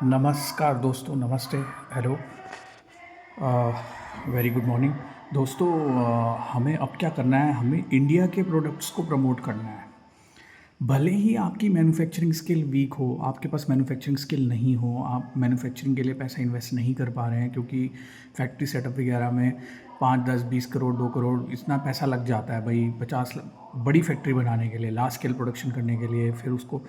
नमस्कार दोस्तों, नमस्ते, हेलो, वेरी गुड मॉर्निंग। दोस्तों, हमें अब क्या करना है, हमें इंडिया के प्रोडक्ट्स को प्रमोट करना है। भले ही आपकी मैन्युफैक्चरिंग स्किल वीक हो, आपके पास मैन्युफैक्चरिंग स्किल नहीं हो, आप मैन्युफैक्चरिंग के लिए पैसा इन्वेस्ट नहीं कर पा रहे हैं क्योंकि फैक्ट्री सेटअप वगैरह में 5, 10, 20 करोड़, 2 करोड़ इतना पैसा लग जाता है भाई। 50 बड़ी फैक्ट्री बनाने के लिए, लार्ज स्केल प्रोडक्शन करने के लिए, फिर उसको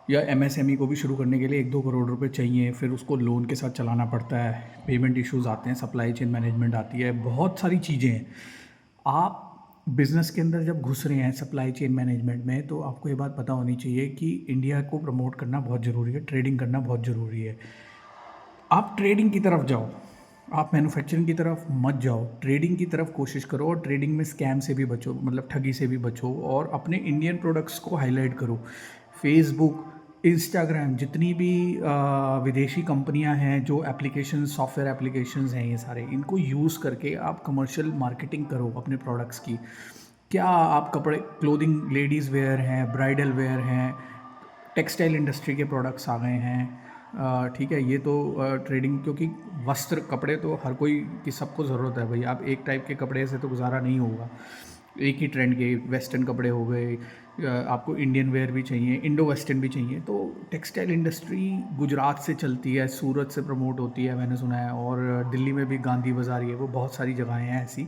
या एमएसएमई को भी शुरू करने के लिए 1-2 करोड़ रुपए चाहिए, फिर उसको लोन के साथ चलाना पड़ता है, पेमेंट इश्यूज आते हैं, सप्लाई चेन मैनेजमेंट आती है, बहुत सारी चीज़ें हैं। आप बिजनेस के अंदर जब घुस रहे हैं सप्लाई चेन मैनेजमेंट में, तो आपको ये बात पता होनी चाहिए कि इंडिया को प्रमोट करना बहुत ज़रूरी है, ट्रेडिंग करना बहुत ज़रूरी है। आप ट्रेडिंग की तरफ जाओ, आप मैन्युफैक्चरिंग की तरफ मत जाओ, ट्रेडिंग की तरफ कोशिश करो और ट्रेडिंग में स्कैम से भी बचो, मतलब ठगी से भी बचो और अपने इंडियन प्रोडक्ट्स को हाईलाइट करो। फेसबुक, इंस्टाग्राम, जितनी भी विदेशी कंपनियां हैं, जो एप्लीकेशन, सॉफ्टवेयर एप्लीकेशंस हैं, ये सारे इनको यूज़ करके आप कमर्शियल मार्केटिंग करो अपने प्रोडक्ट्स की। क्या आप कपड़े, क्लोथिंग, लेडीज़ वेयर हैं, ब्राइडल वेयर हैं, टेक्सटाइल इंडस्ट्री के प्रोडक्ट्स आ गए हैं। ठीक है, ये तो ट्रेडिंग, क्योंकि वस्त्र, कपड़े तो हर कोई की सबको ज़रूरत है भाई। आप एक टाइप के कपड़े से तो गुजारा नहीं होगा। एक ही ट्रेंड के वेस्टर्न कपड़े हो गए, आपको इंडियन वेयर भी चाहिए, इंडो वेस्टर्न भी चाहिए। तो टेक्सटाइल इंडस्ट्री गुजरात से चलती है, सूरत से प्रमोट होती है मैंने सुना है, और दिल्ली में भी गांधी बाज़ार, ये वो बहुत सारी जगहें हैं ऐसी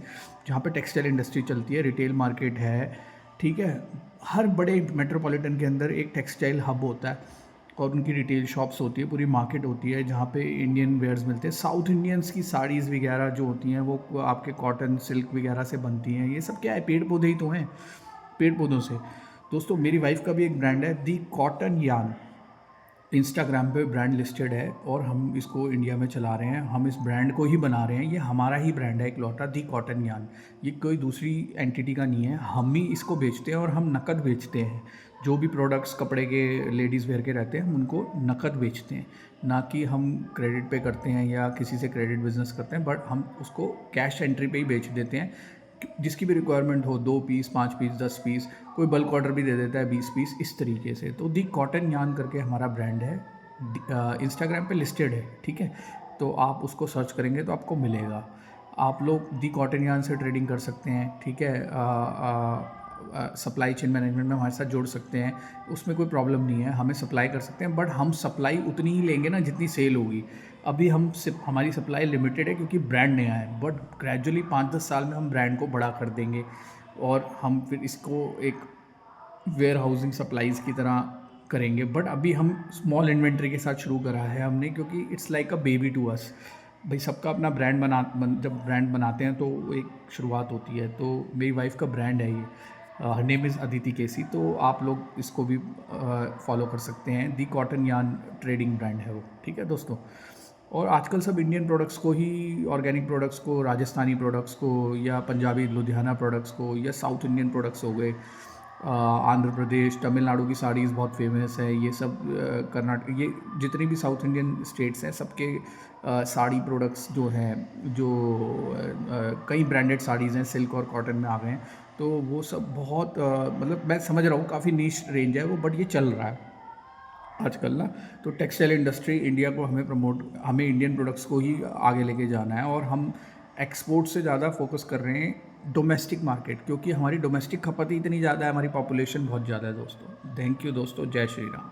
जहाँ पे टेक्सटाइल इंडस्ट्री चलती है, रिटेल मार्केट है। ठीक है, हर बड़े मेट्रोपॉलिटन के अंदर एक टेक्सटाइल हब होता है और उनकी रिटेल शॉप्स होती है, पूरी मार्केट होती है जहाँ पे इंडियन वेयर्स मिलते हैं। साउथ इंडियंस की साड़ीज़ वगैरह जो होती हैं वो आपके कॉटन, सिल्क वगैरह से बनती हैं। ये सब क्या है, पेड़ पौधे ही तो हैं, पेड़ पौधों से। दोस्तों, मेरी वाइफ का भी एक ब्रांड है, दी कॉटन यान। इंस्टाग्राम पे ब्रांड लिस्टेड है और हम इसको इंडिया में चला रहे हैं। हम इस ब्रांड को ही बना रहे हैं, ये हमारा ही ब्रांड है इकलौता, दी कॉटन यान। ये कोई दूसरी एंटिटी का नहीं है, हम ही इसको बेचते हैं और हम नकद बेचते हैं। जो भी प्रोडक्ट्स कपड़े के, लेडीज़ वेयर के रहते हैं, हम उनको नकद बेचते हैं, ना कि हम क्रेडिट पे करते हैं या किसी से क्रेडिट बिजनेस करते हैं। बट हम उसको कैश एंट्री पे ही बेच देते हैं। जिसकी भी रिक्वायरमेंट हो, 2 पीस, 5 पीस, 10 पीस, कोई बल्क ऑर्डर भी दे देता है, 20 पीस, इस तरीके से। तो दी कॉटन यान करके हमारा ब्रांड है, इंस्टाग्राम पे लिस्टेड है। ठीक है, तो आप उसको सर्च करेंगे तो आपको मिलेगा। आप लोग दी कॉटन यान से ट्रेडिंग कर सकते हैं। ठीक है, सप्लाई चेन मैनेजमेंट में हमारे साथ जोड़ सकते हैं, उसमें कोई प्रॉब्लम नहीं है, हमें सप्लाई कर सकते हैं। बट हम सप्लाई उतनी ही लेंगे ना जितनी सेल होगी। अभी हम सिर्फ, हमारी सप्लाई लिमिटेड है क्योंकि ब्रांड नया है, बट ग्रेजुअली 5-10 साल में हम ब्रांड को बड़ा कर देंगे और हम फिर इसको एक वेयर हाउसिंग सप्लाईज़ की तरह करेंगे। बट अभी हम स्मॉल इन्वेंट्री के साथ शुरू करा है हमने, क्योंकि it's like a baby to us. भाई सबका अपना ब्रांड जब ब्रांड बनाते हैं तो एक शुरुआत होती है। तो मेरी वाइफ का ब्रांड है ये, हर नेम इज़ अदिति केसी। तो आप लोग इसको भी फॉलो कर सकते हैं, दी कॉटन यान ट्रेडिंग ब्रांड है वो। ठीक है दोस्तों, और आजकल सब इंडियन प्रोडक्ट्स को ही, ऑर्गेनिक प्रोडक्ट्स को, राजस्थानी प्रोडक्ट्स को, या पंजाबी लुधियाना प्रोडक्ट्स को, या साउथ इंडियन प्रोडक्ट्स हो गए, आंध्र प्रदेश, तमिलनाडु की साड़ीज़ बहुत फेमस है। ये सब कर्नाटक, ये जितनी भी साउथ इंडियन स्टेट्स हैं सबके साड़ी प्रोडक्ट्स जो हैं, जो कई ब्रांडेड साड़ीज़ हैं, सिल्क और कॉटन में आ गए हैं। तो वो सब बहुत मतलब मैं समझ रहा हूँ काफ़ी नीश रेंज है वो, बट ये चल रहा है आजकल ना। तो टेक्सटाइल इंडस्ट्री इंडिया को हमें इंडियन प्रोडक्ट्स को ही आगे लेके जाना है, और हम एक्सपोर्ट से ज़्यादा फोकस कर रहे हैं डोमेस्टिक मार्केट, क्योंकि हमारी डोमेस्टिक खपत ही इतनी ज़्यादा है, हमारी पॉपुलेशन बहुत ज़्यादा है दोस्तों। थैंक यू दोस्तों, जय श्री राम।